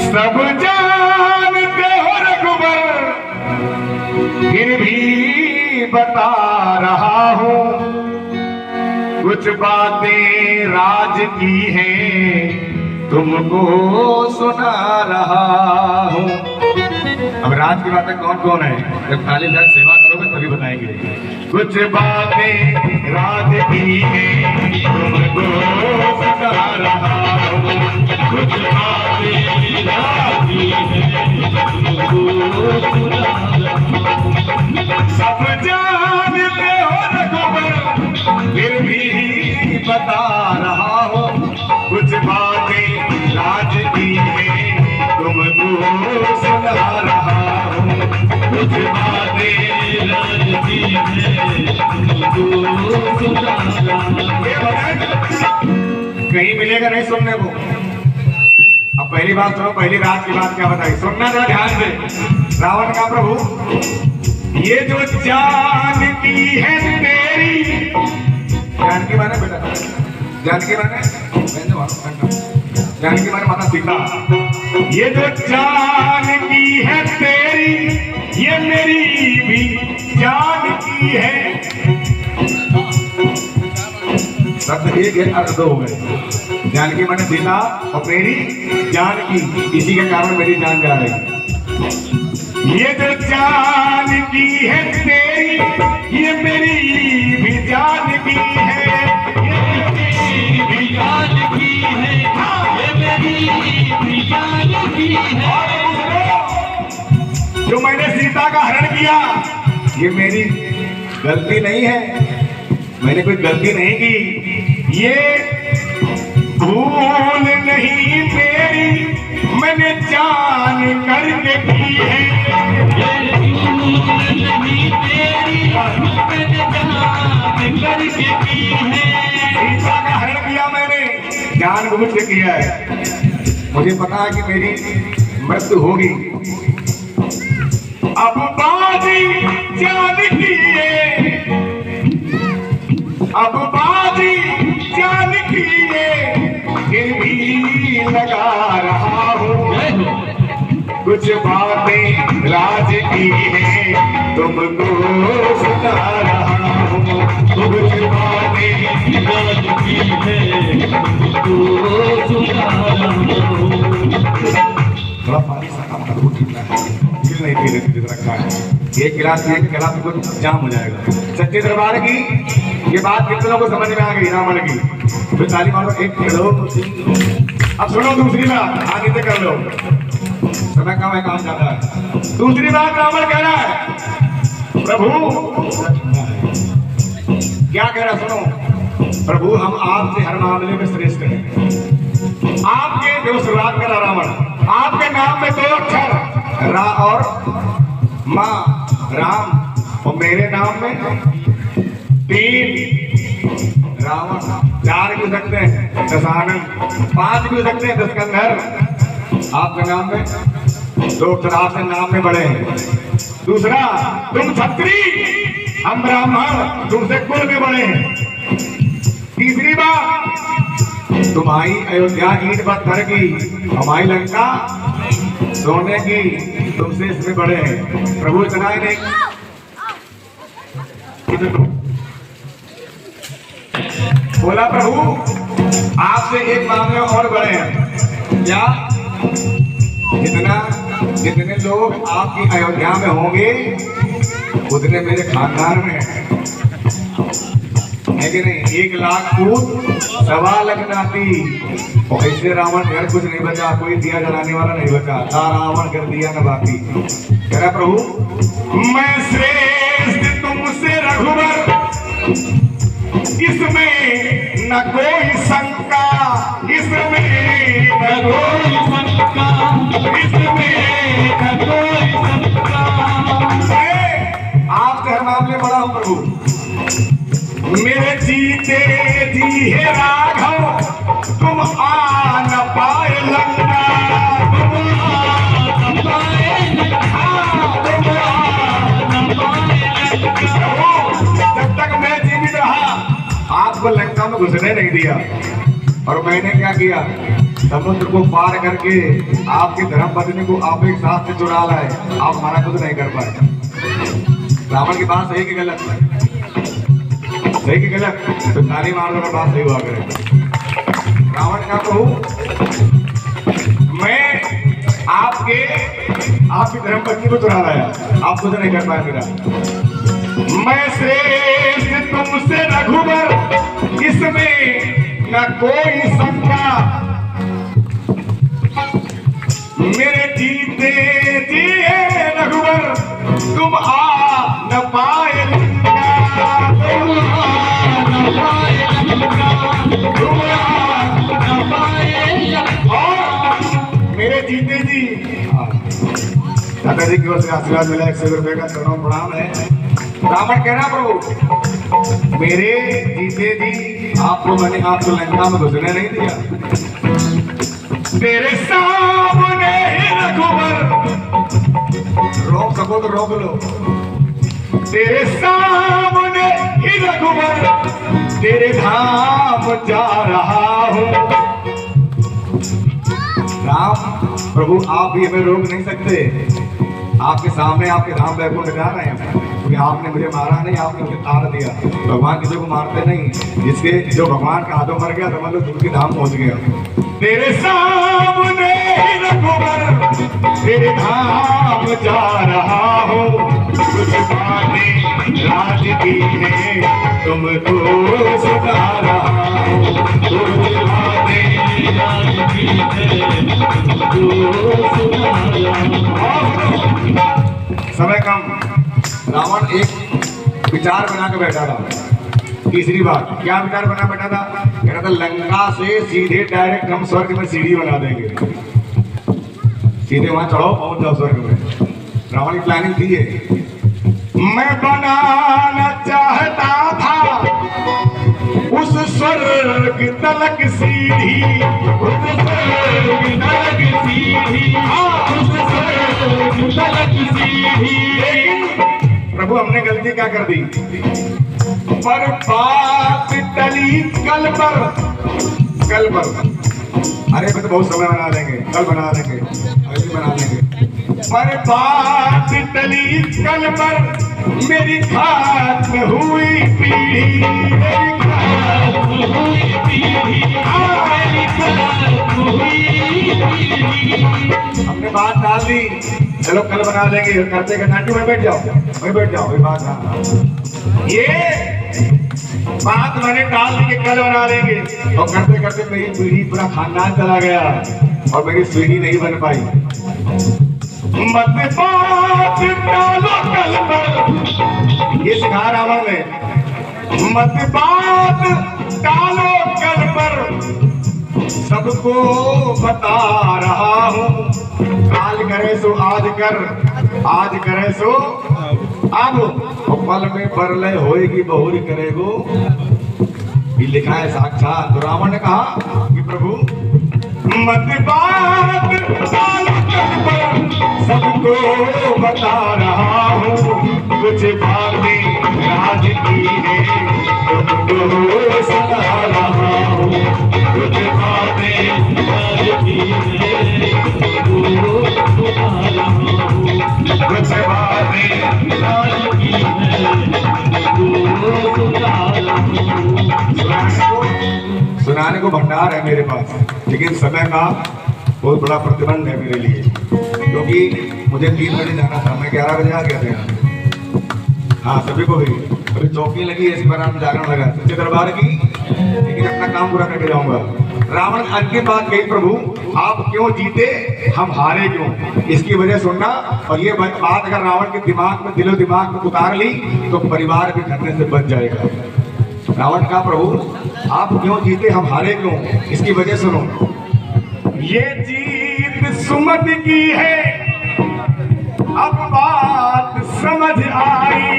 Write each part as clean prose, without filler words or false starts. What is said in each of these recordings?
सब जानते हो रघुबर, फिर भी बता रहा हूं, कुछ बातें राज की हैं, तुमको सुना रहा हूं। अब राज की बातें कौन कौन है, जब खाली घर सेवा करोगे तभी बताएंगे। कुछ बातें राज की हैं, तुमको सुना रहा हूं, कुछ बातें राज की हैं, तुमको सुना रहा हूं। सब जानते हो रघुबर, फिर भी बता रहा हूं, कुछ बातें राज की हैं, तुमको सुना रहा हूं, कुछ बातें राज की हैं, तुमको सुना रहा हूं। कहीं मिलेगा नहीं सुनने को। अब पहली बात सुनो, पहली रात की बात क्या बताई, सुनना जरा ध्यान से। रावण का प्रभु, ये जो जानकी है तेरी, जानकी माने बेटा, जानकी माने जानकी माने माता सीता। ये जो जानकी है तेरी, ये मेरी भी जानकी है। शब्द एक है, अर्थ दो हो गए। जानकी माने सीता और मेरी जानकी, इसी के कारण मेरी जान जा रही। ये जो जानकी है तेरी, ये मेरी भी जानकी है, ये मेरी भी जानकी है, ये मेरी भी जानकी है। जो मैंने सीता का हरण किया, ये मेरी गलती नहीं है, मैंने कोई गलती नहीं की, ये भूल नहीं मेरी, मैंने जान करके की है। ये भूल नहीं मेरी, मैंने जान करके की है। सीता का हरण किया मैंने, जानबूझ के किया है। मुझे पता है कि मेरी मृत्यु होगी। अब बाजी जानकी है, अब बाजी जानकी है, फिर भी लगा रहा हूं, कुछ बातें राज की हैं, तुमको सुना रहा हूं, कुछ बातें राज की हैं, तुमको सुना रहा हूं। थोड़ा पानी सा काम करो, कितना है दिल नहीं पी लेते रखा है, एक गिलास को जाम हो जाएगा। सच्चे दरबार की ये बात कितनों को समझ में आ गई रावण की, तो ताली मारो, एक दो। अब सुनो दूसरी बात, आगे से कर लो, समय कम है, काम ज्यादा है। दूसरी बात रावण कह रहा है, प्रभु क्या कह रहा, सुनो। प्रभु हम आपसे हर मामले में श्रेष्ठ हैं। आपके जो शुरुआत करा रावण, आपके नाम में 2 अक्षर रा और माँ, राम, और मेरे नाम में 3 रावण, 4 भी हो सकते हैं, दशानन, 5 भी हो सकते हैं, दशकंधर। आपके नाम में 2 अक्षर, आपके नाम में बड़े हैं। दूसरा, तुम क्षत्रिय, हम ब्राह्मण, तुमसे कुल में बड़े हैं। तीसरी बात, तुम्हारी अयोध्या ईंट पत्थर की, हमारी लंका सोने की, तुमसे इसमें बड़े हैं। प्रभु इतना ही नहीं, बोला प्रभु आपसे एक मामले और बड़े हैं। क्या? जितने लोग आपकी अयोध्या में होंगे, उतने मेरे खानदान में है कि नहीं। 1 लाख पूत, 1.25 लाख नाती, और ऐसे रावण घर कुछ नहीं बचा, कोई दिया जलाने वाला नहीं बचा, था रावण कर दिया न बाकी। कह रहा प्रभु मैं श्रेष्ठ तुमसे रघुवर, इसमें न कोई शंका, इसमें न कोई शंका, इसमें न कोई शंका। आपसे हर मामले बड़ा हूं प्रभु, मेरे जीते जी हे राघव, तुम आ न पाए लंका, तुम आ न पाए लंका, तुम आ न पाए लंका। जब तक मैं जीवित रहा, आपको लंका में घुसने नहीं दिया, और मैंने क्या किया, समुद्र को पार करके आपकी धर्म पत्नी को आप एक साथ से चुरा लाए, आप हमारा कुछ नहीं कर पाए। रावण की बात सही कि गलत? सही कि गलत? तो ताली मार दो, बात सही हुआ करे। रावण का कहूं, मैं आपकी धर्म पत्नी को चुरा लाया, आप कुछ नहीं कर पाए मेरा। मैं श्रेष्ठ तुमसे रघुवर, इसमें न कोई शंका। मेरे जीते जी है रघुवर, तुम आ न पाए लंका। तुम आ न पाए लंका, तुम आ न पाए लंका। मेरे जीते जी, दादाजी की ओर से आशीर्वाद मिला, 100 रुपए का चरण प्रणाम है। रावण कह रहा प्रभु, मेरे जीते जी आपको मैंने आपको लंका में घुसने नहीं दिया। तेरे सामने ही रघुवर, रोक सको तो रोक लो। तेरे सामने ही रघुवर, तेरे धाम जा रहा हूँ। राम प्रभु, आप भी हमें रोक नहीं सकते। आपके सामने आपके धाम बैकुंठ जा रहे हैं, क्योंकि आपने मुझे मारा नहीं, आपने मुझे तार दिया। भगवान किसी को मारते नहीं, जिसके जो भगवान के हाथों मर गया समझ लो तुमकी धाम पहुंच गया। तेरे सामने रघुवर, तेरे धाम जा रहा हूँ। कुछ बातें राज की है, तुमको सुना रहा हूँ। कुछ बातें राज की है, तुमको सुना रहा हूँ। समय कम। रावण एक विचार बना के बैठा था। तीसरी बात, क्या विचार बना बैठा था? कह रहा था लंका से सीधे डायरेक्ट हम स्वर्ग में सीढ़ी बना देंगे, सीधे वहां चढ़ो पहुंच जाओ स्वर्ग में। रावण की प्लानिंग थी है। मैं बनाना चाहता था उस स्वर्ग तलक सीढ़ी, उस स्वर्ग तलक सीढ़ी, उस स्वर्ग तलक सीढ़ी। लेकिन प्रभु हमने गलती क्या कर दी? पर बात टली कल पर, कल पर। अरे मैं तो बहुत समय बना लेंगे, कल बना लेंगे, अभी बना लेंगे। पर बात टली कल पर, मेरी खत्म हुई पीढ़ी, मेरी खत्म हुई पीढ़ी, मेरी खत्म हुई पीढ़ी। हमने बात डाल दी, चलो कल बना लेंगे, करते करते वहीं बैठ जाओ, वहीं बैठ जाओ, वही बात। हाँ, ये बात मैंने डाल दी कि कल बना लेंगे, और करते करते मेरी पीढ़ी पूरा खानदान चला गया और मेरी पीढ़ी नहीं बन पाई। मत बात डालो कल पर, ये सिखा रावण ने। मत बात डालो कल पर, सबको बता रहा हूँ। काल करे सो आज कर, आज करे सो अब। पल में परलय होएगी बहुरी करेगो, ये लिखा है साक्षात। तो रावण ने कहा कि प्रभु मत बात डालो कल पर, सबको बता रहा हूँ। कुछ बातें राज की है, तुमको सुना रहा हूँ। कुछ बातें राज की है, तुमको सुना रहा हूँ। कुछ बातें राज की है, तुमको सुना रहा हूँ। सुनाने को भंडार है मेरे पास, लेकिन समय का बहुत बड़ा प्रतिबंध है मेरे लिए, क्योंकि मुझे 3 बजे जाना था, मैं 11 बजे आ गया था यहाँ। हाँ, सभी को भी अभी चौकी लगी है, इस पर हम जागरण लगा सच्चे दरबार की, लेकिन अपना काम पूरा करके जाऊंगा। रावण अंतिम बात कही, प्रभु आप क्यों जीते, हम हारे क्यों, इसकी वजह सुनना। और ये बात अगर रावण के दिमाग में, दिलो दिमाग में उतार ली तो परिवार भी घटने से बच जाएगा। रावण का प्रभु आप क्यों जीते, हम हारे क्यों, इसकी वजह सुनो। ये जीत सुमति की है, अब बात समझ आई,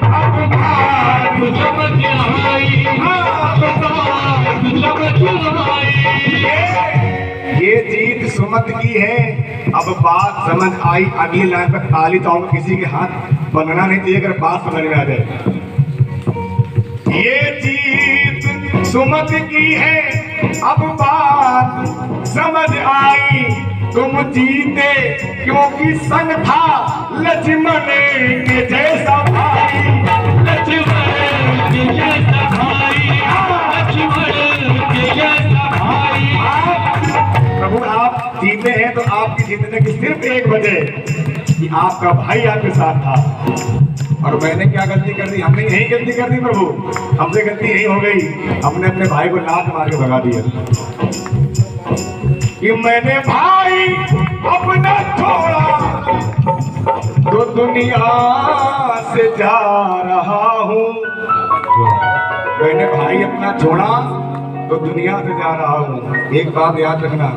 अब बात समझ आई, अब बात समझ आई। ये जीत सुमति की है, अब बात समझ आई। अगली लाइन पर ताली तो किसी के हाथ बंधना नहीं चाहिए अगर बात समझ में आ जाए। ये जीत सुमति की है, अब बात समझ आई तुम जीते क्योंकि संग था लक्ष्मण के जैसा भाई, लक्ष्मण के जैसा भाई, लक्ष्मण के जैसा भाई। प्रभु आप जीते हैं तो आपकी जीतने की सिर्फ एक वजह कि आपका भाई आपके साथ था। और मैंने क्या गलती कर दी? हमने यही गलती कर दी प्रभु, हमसे गलती यही हो गई, हमने अपने भाई को लात मार के भगा दिया कि मैंने भाई अपना छोड़ा तो दुनिया से जा रहा हूँ। मैंने भाई अपना छोड़ा तो दुनिया से जा रहा हूँ। एक बात याद रखना,